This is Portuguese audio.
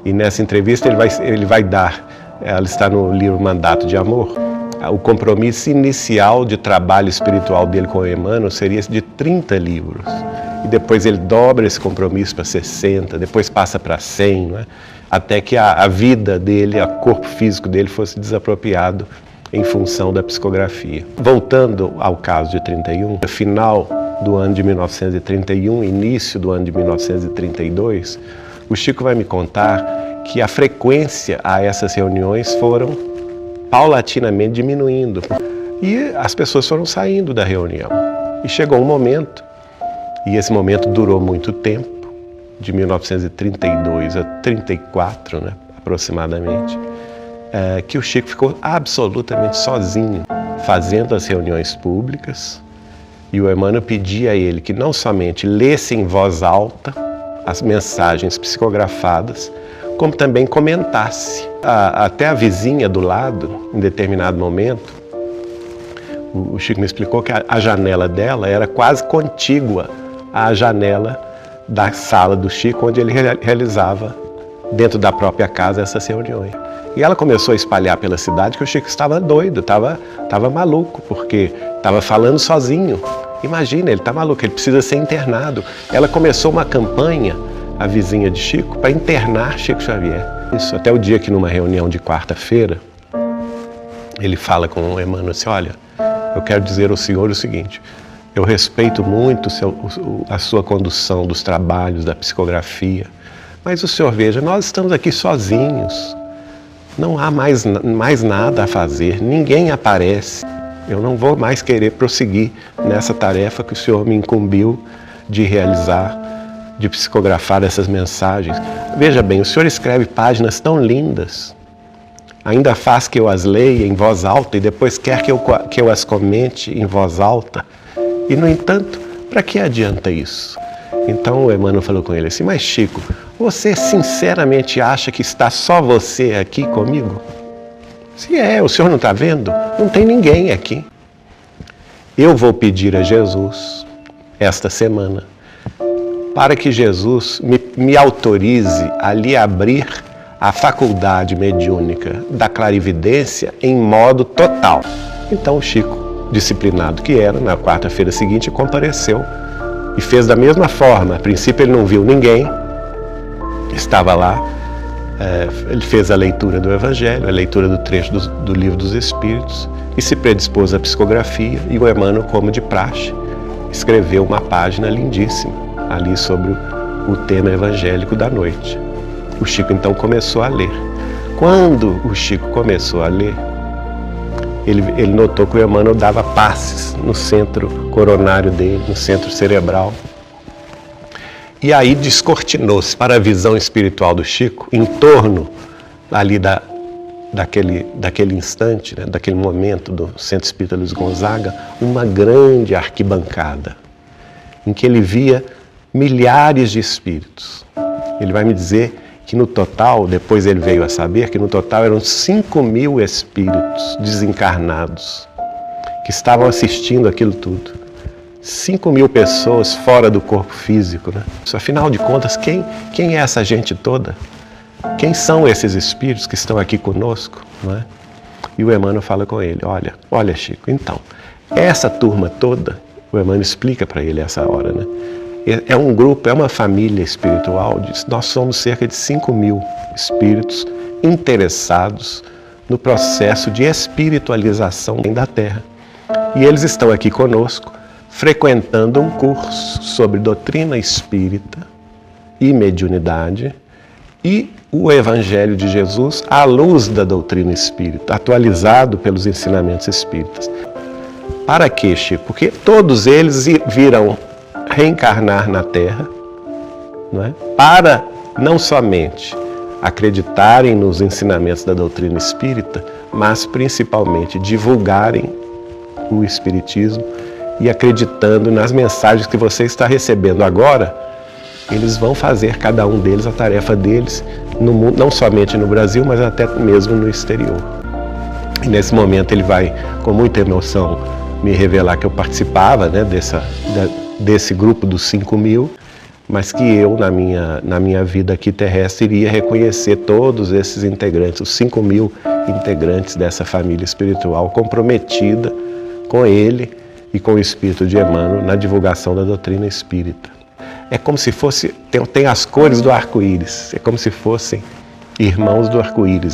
E nessa entrevista ele vai dar, ela está no livro Mandato de Amor, o compromisso inicial de trabalho espiritual dele com o Emmanuel seria de 30 livros. E depois ele dobra esse compromisso para 60, depois passa para 100, né? Até que a vida dele, o corpo físico dele fosse desapropriado em função da psicografia. Voltando ao caso de 31, no final do ano de 1931, início do ano de 1932, o Chico vai me contar que a frequência a essas reuniões foram paulatinamente diminuindo e as pessoas foram saindo da reunião. E chegou um momento, e esse momento durou muito tempo, de 1932 a 34, né, aproximadamente, que o Chico ficou absolutamente sozinho, fazendo as reuniões públicas, e o Emmanuel pedia a ele que não somente lesse em voz alta as mensagens psicografadas, como também comentasse. Até a vizinha do lado, em determinado momento, o Chico me explicou que a janela dela era quase contígua à janela da sala do Chico, onde ele realizava, dentro da própria casa, essas reuniões. E ela começou a espalhar pela cidade que o Chico estava doido, estava maluco, porque estava falando sozinho. Imagina, ele está maluco, ele precisa ser internado. Ela começou uma campanha, a vizinha de Chico, para internar Chico Xavier. Isso até o dia que, numa reunião de quarta-feira, ele fala com o Emmanuel assim: olha, eu quero dizer ao senhor o seguinte, eu respeito muito a sua condução dos trabalhos, da psicografia, mas o senhor veja, nós estamos aqui sozinhos, não há mais nada a fazer, ninguém aparece. Eu não vou mais querer prosseguir nessa tarefa que o senhor me incumbiu de realizar, de psicografar essas mensagens. Veja bem, o senhor escreve páginas tão lindas, ainda faz que eu as leia em voz alta e depois quer que eu as comente em voz alta. E, no entanto, para que adianta isso? Então o Emmanuel falou com ele assim: mas Chico, você sinceramente acha que está só você aqui comigo? Se o senhor não está vendo? Não tem ninguém aqui. Eu vou pedir a Jesus, esta semana, para que Jesus me autorize a lhe abrir a faculdade mediúnica da clarividência em modo total. Então o Chico, disciplinado que era, na quarta-feira seguinte compareceu e fez da mesma forma. A princípio ele não viu ninguém, estava lá, ele fez a leitura do Evangelho, a leitura do trecho do Livro dos Espíritos e se predispôs à psicografia, e o Emmanuel, como de praxe, escreveu uma página lindíssima ali sobre o tema evangélico da noite. O Chico então começou a ler. Quando o Chico começou a ler, ele notou que o Emmanuel dava passes no centro coronário dele, no centro cerebral. E aí descortinou-se para a visão espiritual do Chico, em torno ali daquele instante, né, daquele momento do Centro Espírita Luiz Gonzaga, uma grande arquibancada, em que ele via milhares de espíritos. Ele vai me dizer que no total, depois ele veio a saber, que no total eram 5.000 espíritos desencarnados que estavam assistindo aquilo tudo. 5.000 pessoas fora do corpo físico, né? Afinal de contas, quem é essa gente toda? Quem são esses espíritos que estão aqui conosco? Não é? E o Emmanuel fala com ele: olha Chico, então, essa turma toda, o Emmanuel explica para ele essa hora, né? É um grupo, é uma família espiritual, nós somos cerca de 5.000 espíritos interessados no processo de espiritualização da Terra. E eles estão aqui conosco, frequentando um curso sobre doutrina espírita e mediunidade e o Evangelho de Jesus à luz da doutrina espírita, atualizado pelos ensinamentos espíritas. Para quê, Chico? Porque todos eles virão reencarnar na Terra, não é? Para não somente acreditarem nos ensinamentos da doutrina espírita, mas principalmente divulgarem o Espiritismo e acreditando nas mensagens que você está recebendo agora, eles vão fazer, cada um deles, a tarefa deles, no mundo, não somente no Brasil, mas até mesmo no exterior. E nesse momento ele vai, com muita emoção, me revelar que eu participava, né, desse grupo dos 5.000, mas que eu, na minha vida aqui terrestre, iria reconhecer todos esses integrantes, os 5.000 integrantes dessa família espiritual comprometida com ele e com o espírito de Emmanuel na divulgação da doutrina espírita. É como se fosse, tem as cores do arco-íris, é como se fossem irmãos do arco-íris.